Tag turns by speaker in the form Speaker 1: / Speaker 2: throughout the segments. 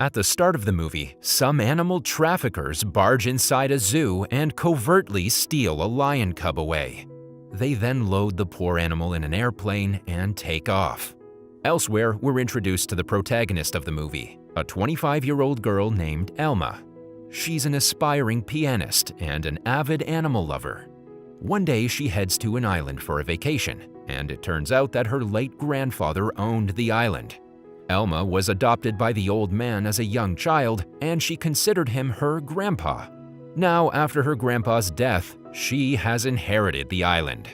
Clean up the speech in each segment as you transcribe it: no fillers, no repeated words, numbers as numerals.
Speaker 1: At the start of the movie, some animal traffickers barge inside a zoo and covertly steal a lion cub away. They then load the poor animal in an airplane and take off. Elsewhere, we're introduced to the protagonist of the movie, a 25-year-old girl named Elma. She's an aspiring pianist and an avid animal lover. One day, she heads to an island for a vacation, and it turns out that her late grandfather owned the island. Elma was adopted by the old man as a young child, and she considered him her grandpa. Now, after her grandpa's death, she has inherited the island.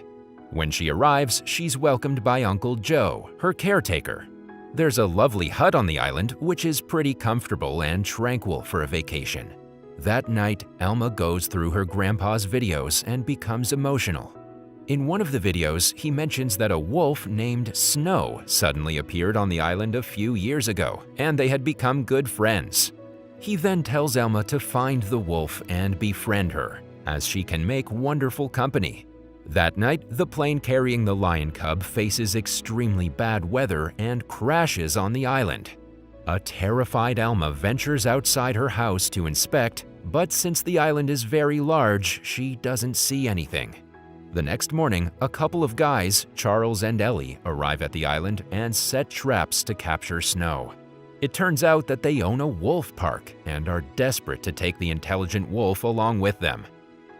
Speaker 1: When she arrives, she's welcomed by Uncle Joe, her caretaker. There's a lovely hut on the island, which is pretty comfortable and tranquil for a vacation. That night, Elma goes through her grandpa's videos and becomes emotional. In one of the videos, he mentions that a wolf named Snow suddenly appeared on the island a few years ago, and they had become good friends. He then tells Elma to find the wolf and befriend her, as she can make wonderful company. That night, the plane carrying the lion cub faces extremely bad weather and crashes on the island. A terrified Elma ventures outside her house to inspect, but since the island is very large, she doesn't see anything. The next morning, a couple of guys, Charles and Ellie, arrive at the island and set traps to capture Snow. It turns out that they own a wolf park and are desperate to take the intelligent wolf along with them.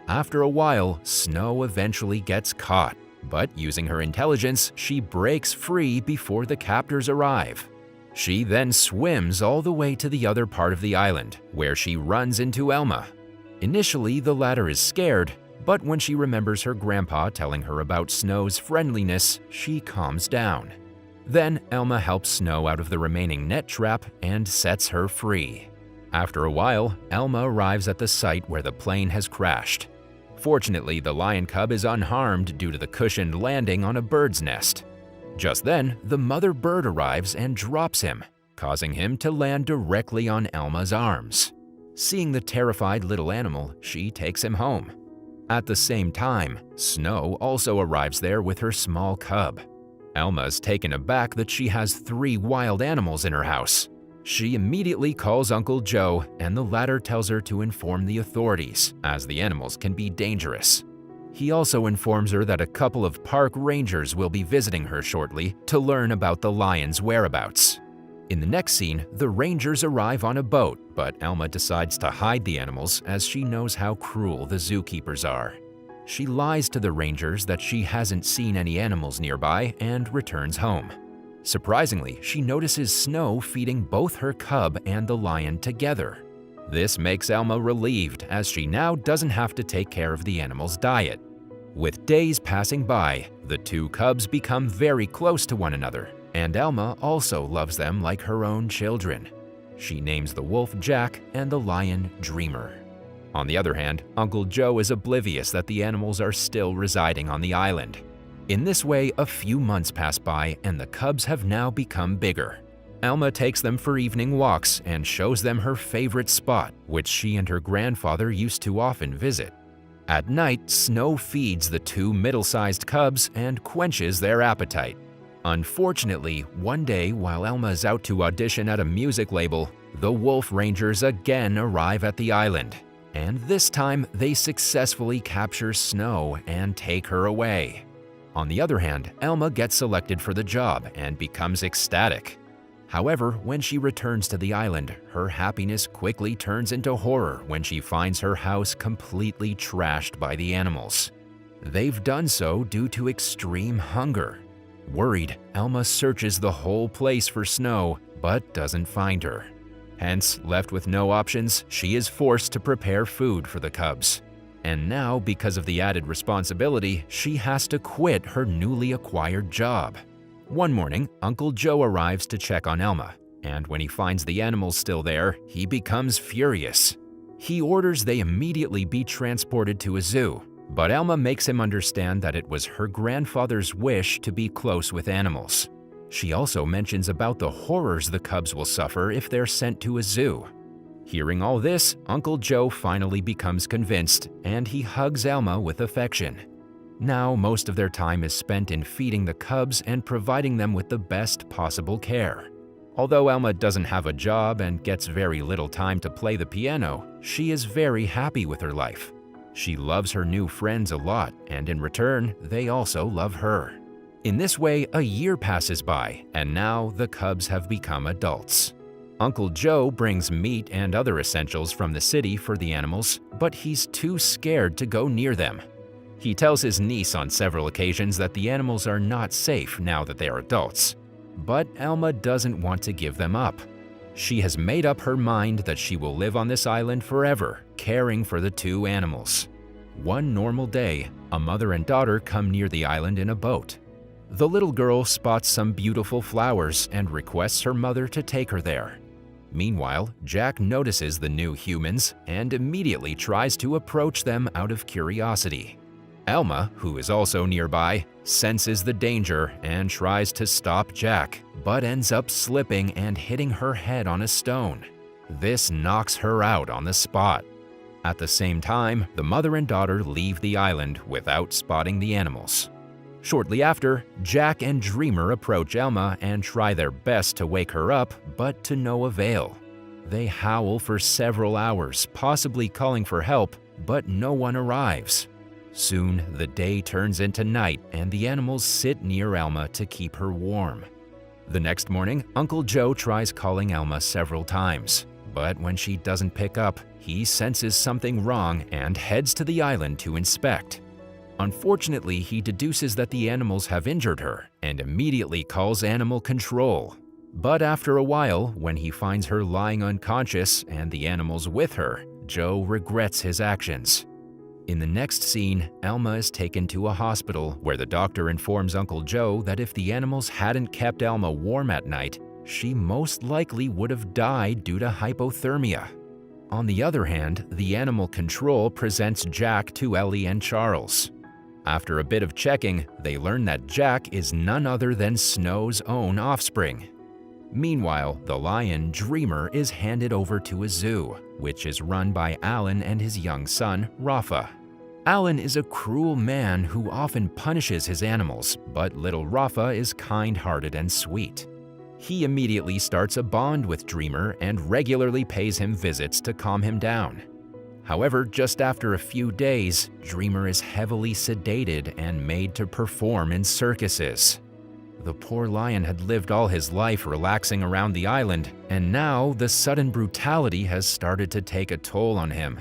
Speaker 1: After a while, Snow eventually gets caught, but using her intelligence, she breaks free before the captors arrive. She then swims all the way to the other part of the island, where she runs into Elma. Initially, the latter is scared, but when she remembers her grandpa telling her about Snow's friendliness, she calms down. Then, Elma helps Snow out of the remaining net trap and sets her free. After a while, Elma arrives at the site where the plane has crashed. Fortunately, the lion cub is unharmed due to the cushioned landing on a bird's nest. Just then, the mother bird arrives and drops him, causing him to land directly on Elma's arms. Seeing the terrified little animal, she takes him home. At the same time, Snow also arrives there with her small cub. Elma's taken aback that she has 3 wild animals in her house. She immediately calls Uncle Joe, and the latter tells her to inform the authorities, as the animals can be dangerous. He also informs her that a couple of park rangers will be visiting her shortly to learn about the lion's whereabouts. In the next scene, the rangers arrive on a boat, but Elma decides to hide the animals as she knows how cruel the zookeepers are. She lies to the rangers that she hasn't seen any animals nearby and returns home. Surprisingly, she notices Snow feeding both her cub and the lion together. This makes Elma relieved, as she now doesn't have to take care of the animal's diet. With days passing by, the 2 cubs become very close to one another, and Elma also loves them like her own children. She names the wolf Jack and the lion Dreamer. On the other hand, Uncle Joe is oblivious that the animals are still residing on the island. In this way, a few months pass by and the cubs have now become bigger. Elma takes them for evening walks and shows them her favorite spot, which she and her grandfather used to often visit. At night, Snow feeds the 2 middle-sized cubs and quenches their appetite. Unfortunately, one day while Elma is out to audition at a music label, the Wolf Rangers again arrive at the island. And this time, they successfully capture Snow and take her away. On the other hand, Elma gets selected for the job and becomes ecstatic. However, when she returns to the island, her happiness quickly turns into horror when she finds her house completely trashed by the animals. They've done so due to extreme hunger. Worried, Elma searches the whole place for Snow, but doesn't find her. Hence, left with no options, she is forced to prepare food for the cubs. And now, because of the added responsibility, she has to quit her newly acquired job. One morning, Uncle Joe arrives to check on Elma, and when he finds the animals still there, he becomes furious. He orders they immediately be transported to a zoo, but Elma makes him understand that it was her grandfather's wish to be close with animals. She also mentions about the horrors the cubs will suffer if they're sent to a zoo. Hearing all this, Uncle Joe finally becomes convinced, and he hugs Elma with affection. Now, most of their time is spent in feeding the cubs and providing them with the best possible care. Although Elma doesn't have a job and gets very little time to play the piano, she is very happy with her life. She loves her new friends a lot, and in return, they also love her. In this way, a year passes by, and now the cubs have become adults. Uncle Joe brings meat and other essentials from the city for the animals, but he's too scared to go near them. He tells his niece on several occasions that the animals are not safe now that they are adults. But Elma doesn't want to give them up. She has made up her mind that she will live on this island forever, caring for the two animals. One normal day, a mother and daughter come near the island in a boat. The little girl spots some beautiful flowers and requests her mother to take her there. Meanwhile, Jack notices the new humans and immediately tries to approach them out of curiosity. Elma, who is also nearby, senses the danger and tries to stop Jack, but ends up slipping and hitting her head on a stone. This knocks her out on the spot. At the same time, the mother and daughter leave the island without spotting the animals. Shortly after, Jack and Dreamer approach Elma and try their best to wake her up, but to no avail. They howl for several hours, possibly calling for help, but no one arrives. Soon, the day turns into night and the animals sit near Elma to keep her warm. The next morning, Uncle Joe tries calling Elma several times, but when she doesn't pick up, he senses something wrong and heads to the island to inspect. Unfortunately, he deduces that the animals have injured her and immediately calls animal control. But after a while, when he finds her lying unconscious and the animals with her, Joe regrets his actions. In the next scene, Elma is taken to a hospital where the doctor informs Uncle Joe that if the animals hadn't kept Elma warm at night, she most likely would have died due to hypothermia. On the other hand, the animal control presents Jack to Ellie and Charles. After a bit of checking, they learn that Jack is none other than Snow's own offspring. Meanwhile, the lion Dreamer is handed over to a zoo, which is run by Alan and his young son, Rafa. Alan is a cruel man who often punishes his animals, but little Rafa is kind-hearted and sweet. He immediately starts a bond with Dreamer and regularly pays him visits to calm him down. However, just after a few days, Dreamer is heavily sedated and made to perform in circuses. The poor lion had lived all his life relaxing around the island, and now the sudden brutality has started to take a toll on him.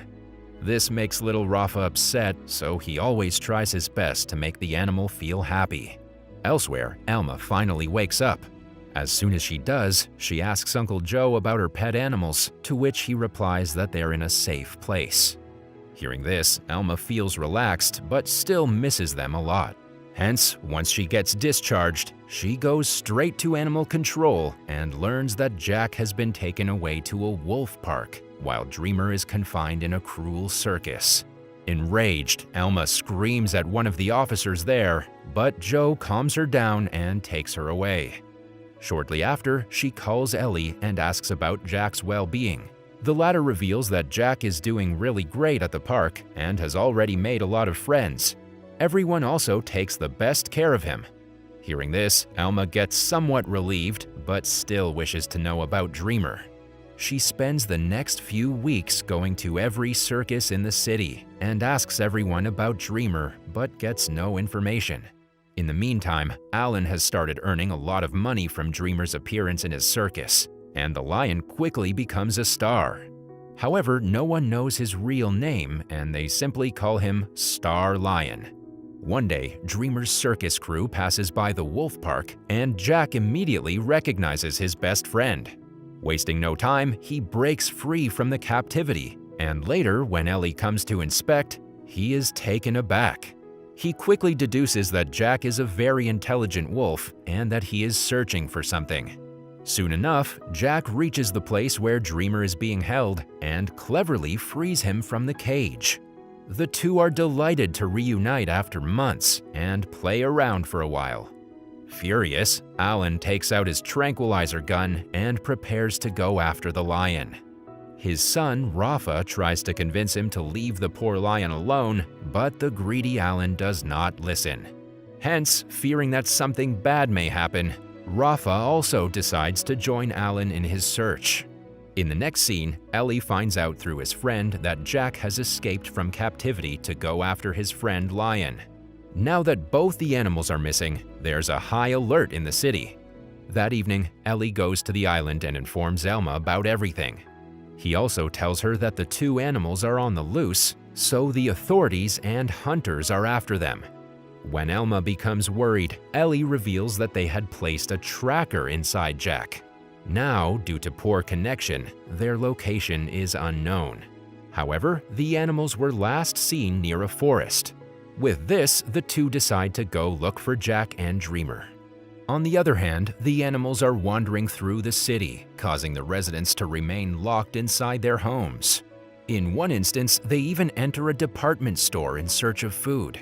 Speaker 1: This makes little Rafa upset, so he always tries his best to make the animal feel happy. Elsewhere, Elma finally wakes up. As soon as she does, she asks Uncle Joe about her pet animals, to which he replies that they're in a safe place. Hearing this, Elma feels relaxed, but still misses them a lot. Hence, once she gets discharged, she goes straight to animal control and learns that Jack has been taken away to a wolf park, while Dreamer is confined in a cruel circus. Enraged, Elma screams at one of the officers there, but Joe calms her down and takes her away. Shortly after, she calls Ellie and asks about Jack's well-being. The latter reveals that Jack is doing really great at the park and has already made a lot of friends. Everyone also takes the best care of him. Hearing this, Elma gets somewhat relieved, but still wishes to know about Dreamer. She spends the next few weeks going to every circus in the city and asks everyone about Dreamer, but gets no information. In the meantime, Alan has started earning a lot of money from Dreamer's appearance in his circus, and the lion quickly becomes a star. However, no one knows his real name, and they simply call him Star Lion. One day, Dreamer's circus crew passes by the wolf park, and Jack immediately recognizes his best friend. Wasting no time, he breaks free from the captivity, and later, when Ellie comes to inspect, he is taken aback. He quickly deduces that Jack is a very intelligent wolf and that he is searching for something. Soon enough, Jack reaches the place where Dreamer is being held and cleverly frees him from the cage. The two are delighted to reunite after months and play around for a while. Furious, Alan takes out his tranquilizer gun and prepares to go after the lion. His son, Rafa, tries to convince him to leave the poor lion alone, but the greedy Alan does not listen. Hence, fearing that something bad may happen, Rafa also decides to join Alan in his search. In the next scene, Ellie finds out through his friend that Jack has escaped from captivity to go after his friend Lion. Now that both the animals are missing, there's a high alert in the city. That evening, Ellie goes to the island and informs Elma about everything. He also tells her that the two animals are on the loose, so the authorities and hunters are after them. When Elma becomes worried, Ellie reveals that they had placed a tracker inside Jack. Now, due to poor connection, their location is unknown. However, the animals were last seen near a forest. With this, the two decide to go look for Jack and Dreamer. On the other hand, the animals are wandering through the city, causing the residents to remain locked inside their homes. In one instance, they even enter a department store in search of food.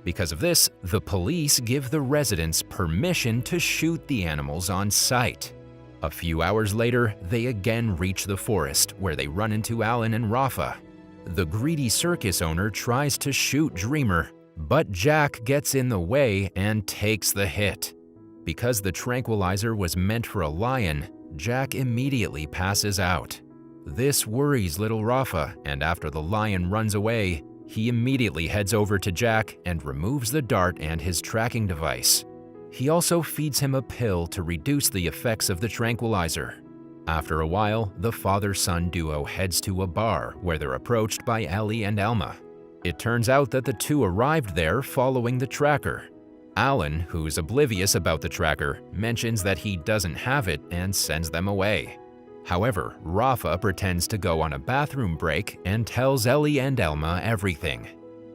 Speaker 1: Because of this, the police give the residents permission to shoot the animals on sight. A few hours later, they again reach the forest, where they run into Alan and Rafa. The greedy circus owner tries to shoot Dreamer, but Jack gets in the way and takes the hit. Because the tranquilizer was meant for a lion, Jack immediately passes out. This worries little Rafa, and after the lion runs away, he immediately heads over to Jack and removes the dart and his tracking device. He also feeds him a pill to reduce the effects of the tranquilizer. After a while, the father-son duo heads to a bar where they're approached by Ellie and Elma. It turns out that the two arrived there following the tracker. Alan, who's oblivious about the tracker, mentions that he doesn't have it and sends them away. However, Rafa pretends to go on a bathroom break and tells Ellie and Elma everything.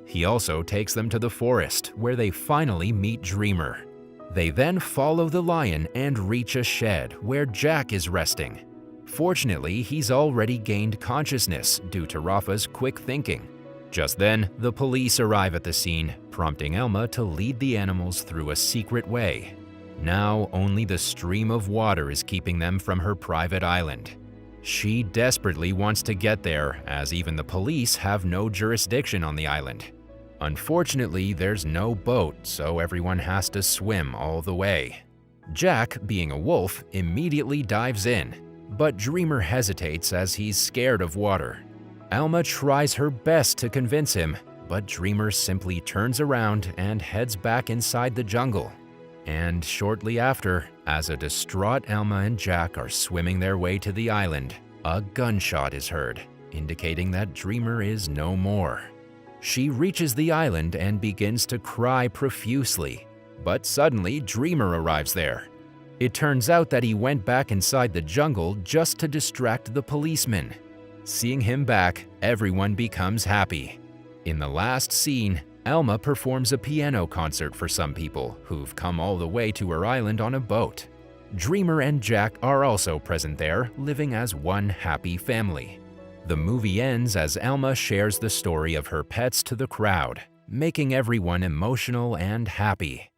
Speaker 1: He also takes them to the forest, where they finally meet Dreamer. They then follow the lion and reach a shed where Jack is resting. Fortunately, he's already gained consciousness due to Rafa's quick thinking. Just then, the police arrive at the scene, prompting Elma to lead the animals through a secret way. Now, only the stream of water is keeping them from her private island. She desperately wants to get there, as even the police have no jurisdiction on the island. Unfortunately, there's no boat, so everyone has to swim all the way. Jack, being a wolf, immediately dives in, but Dreamer hesitates as he's scared of water. Elma tries her best to convince him, but Dreamer simply turns around and heads back inside the jungle. And shortly after, as a distraught Elma and Jack are swimming their way to the island, a gunshot is heard, indicating that Dreamer is no more. She reaches the island and begins to cry profusely, but suddenly Dreamer arrives there. It turns out that he went back inside the jungle just to distract the policemen. Seeing him back, everyone becomes happy. In the last scene, Elma performs a piano concert for some people who've come all the way to her island on a boat. Dreamer and Jack are also present there, living as one happy family. The movie ends as Elma shares the story of her pets to the crowd, making everyone emotional and happy.